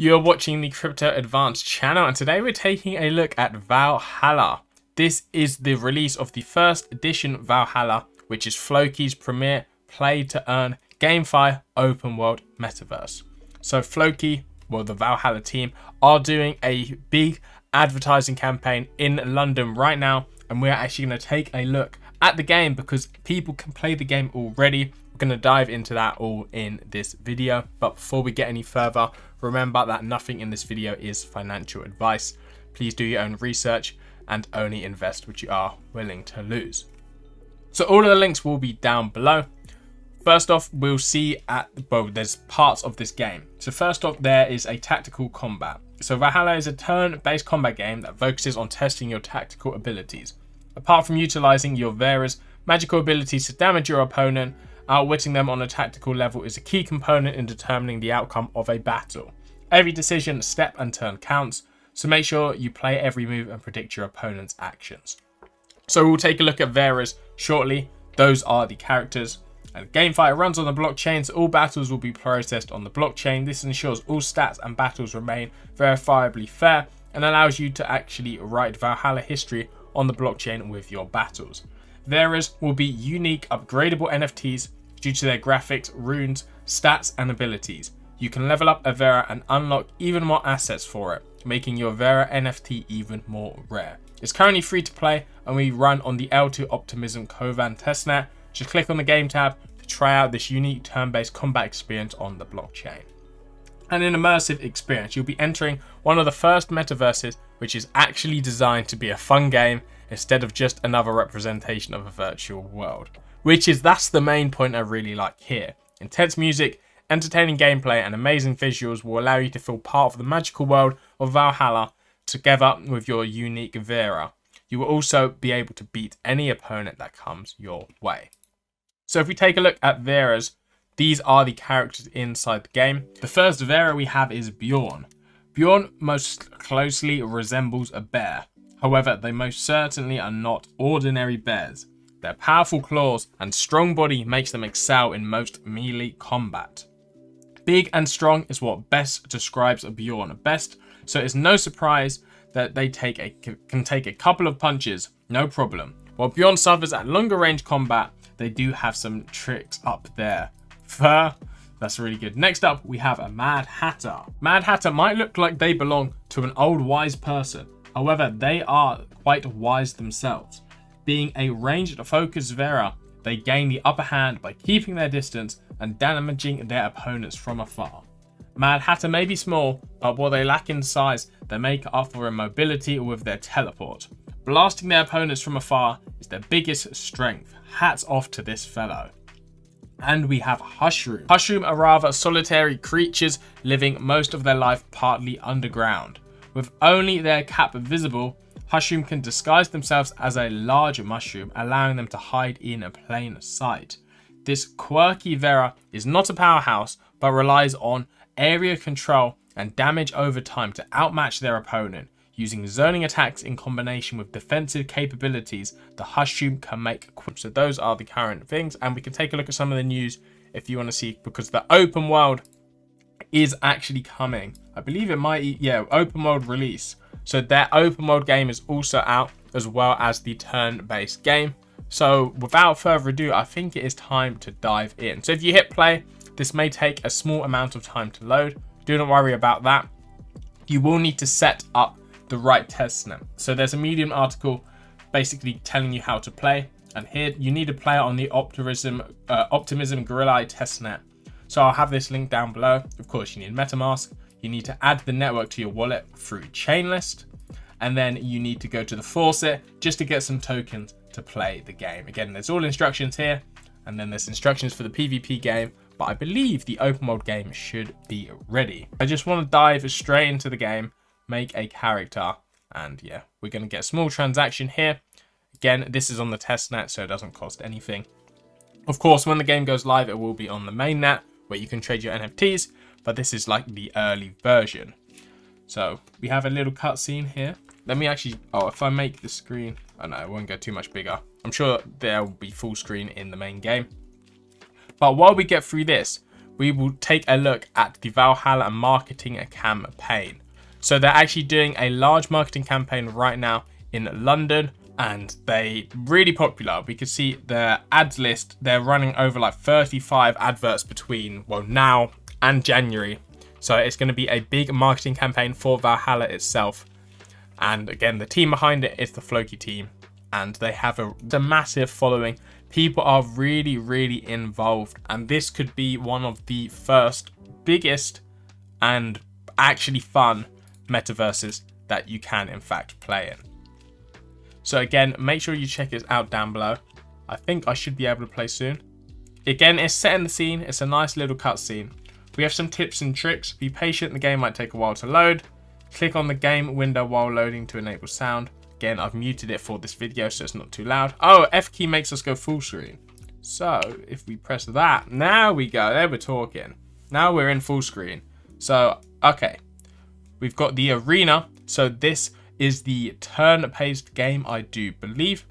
You're watching the CryptoAdvance channel, and today we're taking a look at Valhalla. This is the release of the first edition Valhalla, which is FLOKI's premier play-to-earn GameFi open-world metaverse. So FLOKI, well, the Valhalla team, are doing a big advertising campaign in London right now, and we're actually going to take a look at the game because people can play the game already. We're going to dive into that all in this video, but before we get any further, remember that nothing in this video is financial advice. Please do your own research and only invest what you are willing to lose. So all of the links will be down below. First off, we'll see there's parts of this game. So first off, there is a tactical combat. So Valhalla is a turn-based combat game that focuses on testing your tactical abilities. Apart from utilizing your various magical abilities to damage your opponent, outwitting them on a tactical level is a key component in determining the outcome of a battle. Every decision, step and turn counts, so make sure you play every move and predict your opponent's actions. So we'll take a look at Varus shortly. Those are the characters. And GameFi runs on the blockchain, so all battles will be processed on the blockchain. This ensures all stats and battles remain verifiably fair and allows you to actually write Valhalla history on the blockchain with your battles. Varus will be unique upgradable NFTs due to their graphics, runes, stats and abilities. You can level up a Vera and unlock even more assets for it, making your Vera NFT even more rare. It's currently free to play and we run on the L2 Optimism Kovan Testnet. Just click on the game tab to try out this unique turn-based combat experience on the blockchain. And an immersive experience, you'll be entering one of the first metaverses which is actually designed to be a fun game instead of just another representation of a virtual world. That's the main point I really like here. Intense music, entertaining gameplay and amazing visuals will allow you to feel part of the magical world of Valhalla together with your unique Vera. You will also be able to beat any opponent that comes your way. So if we take a look at Veras, these are the characters inside the game. The first Vera we have is Bjorn. Bjorn most closely resembles a bear. However, they most certainly are not ordinary bears. Their powerful claws and strong body makes them excel in most melee combat. Big and strong is what best describes a Bjorn best, so it's no surprise that they can take a couple of punches, no problem. While Bjorn suffers at longer range combat, they do have some tricks up there. That's really good. Next up, we have a Mad Hatter. Mad Hatter might look like they belong to an old wise person. However, they are quite wise themselves. Being a ranged focused Vera, they gain the upper hand by keeping their distance and damaging their opponents from afar. Mad Hatter may be small, but what they lack in size, they make up for in mobility with their teleport. Blasting their opponents from afar is their biggest strength. Hats off to this fellow. And we have Hushroom. Hushroom are rather solitary creatures living most of their life partly underground. With only their cap visible, Hushroom can disguise themselves as a large mushroom, allowing them to hide in plain sight. This quirky Vera is not a powerhouse, but relies on area control and damage over time to outmatch their opponent. Using zoning attacks in combination with defensive capabilities, the Hushroom can make quick. So those are the current things, and we can take a look at some of the news if you want to see, because the open world is actually coming. I believe it might, yeah, open world release. So their open world game is also out, as well as the turn-based game. So without further ado, I think it is time to dive in. So if you hit play, this may take a small amount of time to load. Do not worry about that. You will need to set up the right testnet. So there's a Medium article basically telling you how to play. And here you need to play it on the Optimism Gorilla testnet. So I'll have this link down below. Of course, you need MetaMask. You need to add the network to your wallet through Chainlist. And then you need to go to the faucet just to get some tokens to play the game. Again, there's all instructions here. And then there's instructions for the PvP game. But I believe the open world game should be ready. I just want to dive straight into the game, make a character. And yeah, we're going to get a small transaction here. Again, this is on the testnet, so it doesn't cost anything. Of course, when the game goes live, it will be on the mainnet where you can trade your NFTs. But this is like the early version. So we have a little cutscene here. Let me actually, if I make the screen, oh no, it won't go too much bigger. I'm sure there will be full screen in the main game. But while we get through this, we will take a look at the Valhalla marketing campaign. So they're actually doing a large marketing campaign right now in London, and they really popular. We can see their ads list. They're running over like 35 adverts between, well, now and January. So it's going to be a big marketing campaign for Valhalla itself. And again, the team behind it is the FLOKI team, and they have a massive following. People are really involved, and this could be one of the first biggest and actually fun metaverses that you can in fact play in. So again, make sure you check it out down below. I think I should be able to play soon. Again, it's setting the scene. It's a nice little cutscene. We have some tips and tricks. Be patient, the game might take a while to load. Click on the game window while loading to enable sound. Again, I've muted it for this video so it's not too loud. Oh, F key makes us go full screen. So if we press that, now we go. There we're talking. Now we're in full screen. So, okay. We've got the arena. So this is the turn-based game, I do believe.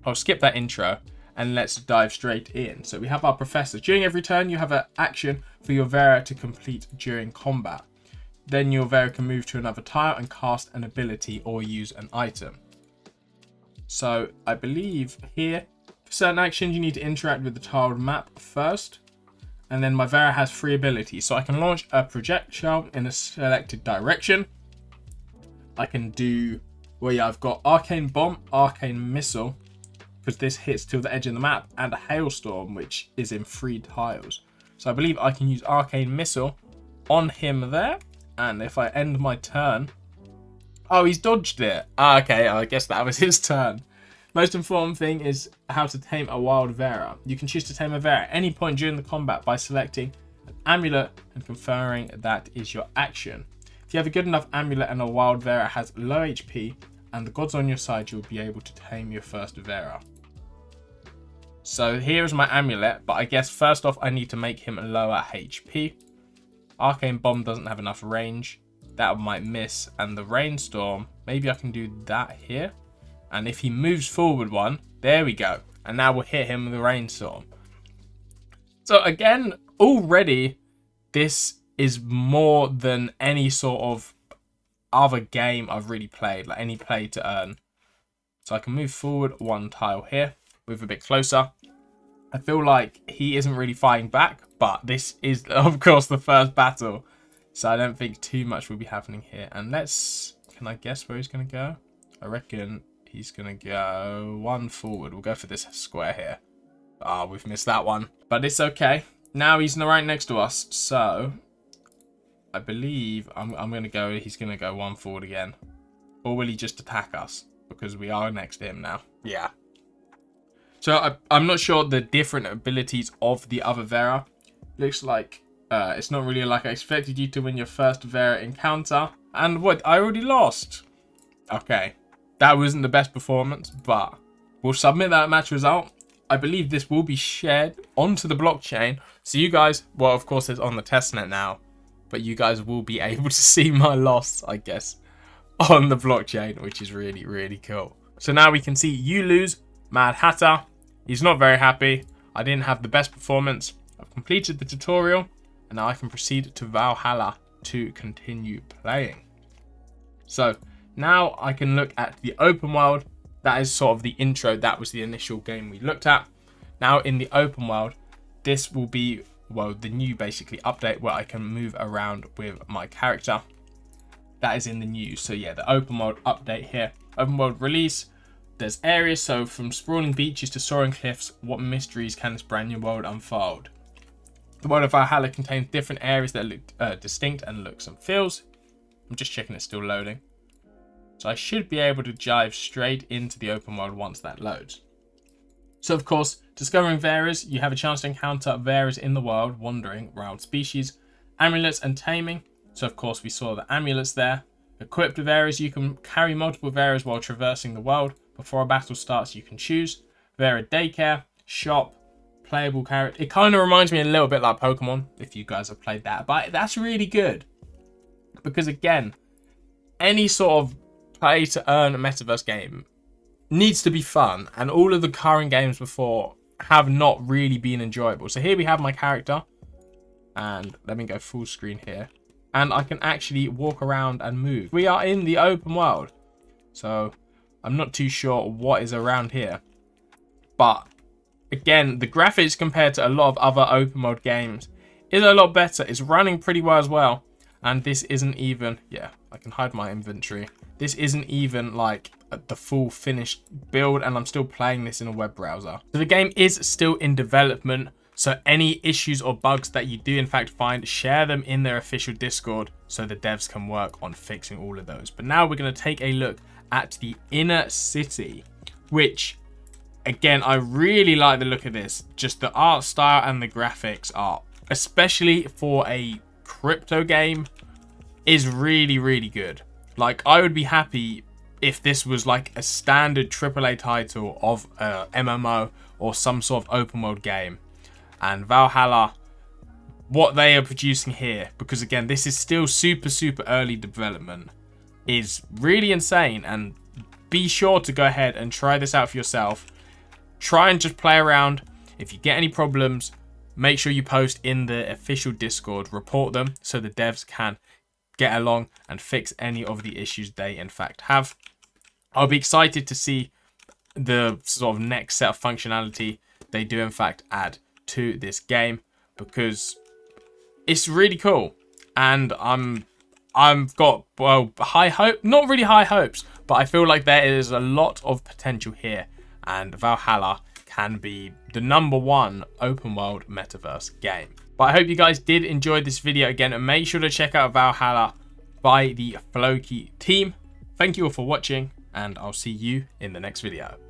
I'll skip that intro and let's dive straight in. So we have our professor. During every turn, you have an action for your Vera to complete during combat. Then your Vera can move to another tile and cast an ability or use an item. So I believe here, for certain actions, you need to interact with the tiled map first. And then my Vera has 3 abilities. So I can launch a projectile in a selected direction. I can do, well, yeah, I've got Arcane Bomb, Arcane Missile, because this hits till the edge of the map, and a Hailstorm, which is in 3 tiles. So I believe I can use Arcane Missile on him there. And if I end my turn... Oh, he's dodged it. Okay, I guess that was his turn. Most important thing is how to tame a wild Vera. You can choose to tame a Vera at any point during the combat by selecting an amulet and conferring that is your action. If you have a good enough amulet and a wild Vera has low HP and the gods on your side, you'll be able to tame your first Vera. So here's my amulet, but I guess first off I need to make him lower HP. Arcane Bomb doesn't have enough range. That might miss. And the Rainstorm, maybe I can do that here. And if he moves forward one, there we go. And now we'll hit him with the Rainstorm. So again, already this is more than any sort of other game I've really played, like any play to earn. So I can move forward 1 tile here, move a bit closer. I feel like he isn't really fighting back, but this is, of course, the first battle. So I don't think too much will be happening here. And let's, can I guess where he's going to go? I reckon he's going to go 1 forward. We'll go for this square here. Ah, we've missed that one. But it's okay. Now he's right next to us. So I believe I'm going to go, he's going to go 1 forward again. Or will he just attack us? Because we are next to him now. Yeah. So I'm not sure the different abilities of the other Vera. Looks like it's not really like I expected you to win your first Vera encounter. And what? I already lost. Okay. That wasn't the best performance, but we'll submit that match result. I believe this will be shared onto the blockchain. So you guys, well, of course, it's on the testnet now. But you guys will be able to see my loss, I guess, on the blockchain, which is really cool. So now we can see you lose, Mad Hatter. He's not very happy. I didn't have the best performance. I've completed the tutorial and now I can proceed to Valhalla to continue playing. So now I can look at the open world. That is sort of the intro. That was the initial game we looked at. Now in the open world, this will be, well, the new basically update where I can move around with my character. That is in the news. So yeah, the open world update here. Open world release. There's areas, so from sprawling beaches to soaring cliffs, what mysteries can this brand new world unfold? The world of Valhalla contains different areas that look distinct and looks and feels. I'm just checking it's still loading. So I should be able to dive straight into the open world once that loads. So of course, discovering Veras, you have a chance to encounter Veras in the world, wandering wild species, amulets and taming. So of course we saw the amulets there. Equipped with Veras, you can carry multiple Veras while traversing the world. Before a battle starts, you can choose Vera Daycare, Shop, Playable Character. It kind of reminds me a little bit like Pokemon, if you guys have played that. But that's really good. Because again, any sort of play to earn a Metaverse game needs to be fun. And all of the current games before have not really been enjoyable. So here we have my character. And let me go full screen here. And I can actually walk around and move. We are in the open world. So I'm not too sure what is around here. But again, the graphics compared to a lot of other open world games is a lot better. It's running pretty well as well. And this isn't even, yeah, I can hide my inventory. This isn't even like the full finished build, and I'm still playing this in a web browser. So the game is still in development. So any issues or bugs that you do in fact find, share them in their official Discord so the devs can work on fixing all of those. But now we're going to take a look at the inner city, which again, I really like the look of this. Just the art style and the graphics are, especially for a crypto game, is really, really good. Like, I would be happy if this was like a standard AAA title of a MMO or some sort of open world game. And Valhalla, what they are producing here, because again, this is still super, super early development, is really insane. And be sure to go ahead and try this out for yourself. Try and just play around. If you get any problems, make sure you post in the official Discord, report them so the devs can get along and fix any of the issues they in fact have. I'll be excited to see the sort of next set of functionality they do in fact add to this game, because it's really cool. And I've got, well, high hope, not really high hopes, but I feel like there is a lot of potential here, and Valhalla can be the #1 open world metaverse game. But I hope you guys did enjoy this video again, and make sure to check out Valhalla by the FLOKI team. Thank you all for watching, and I'll see you in the next video.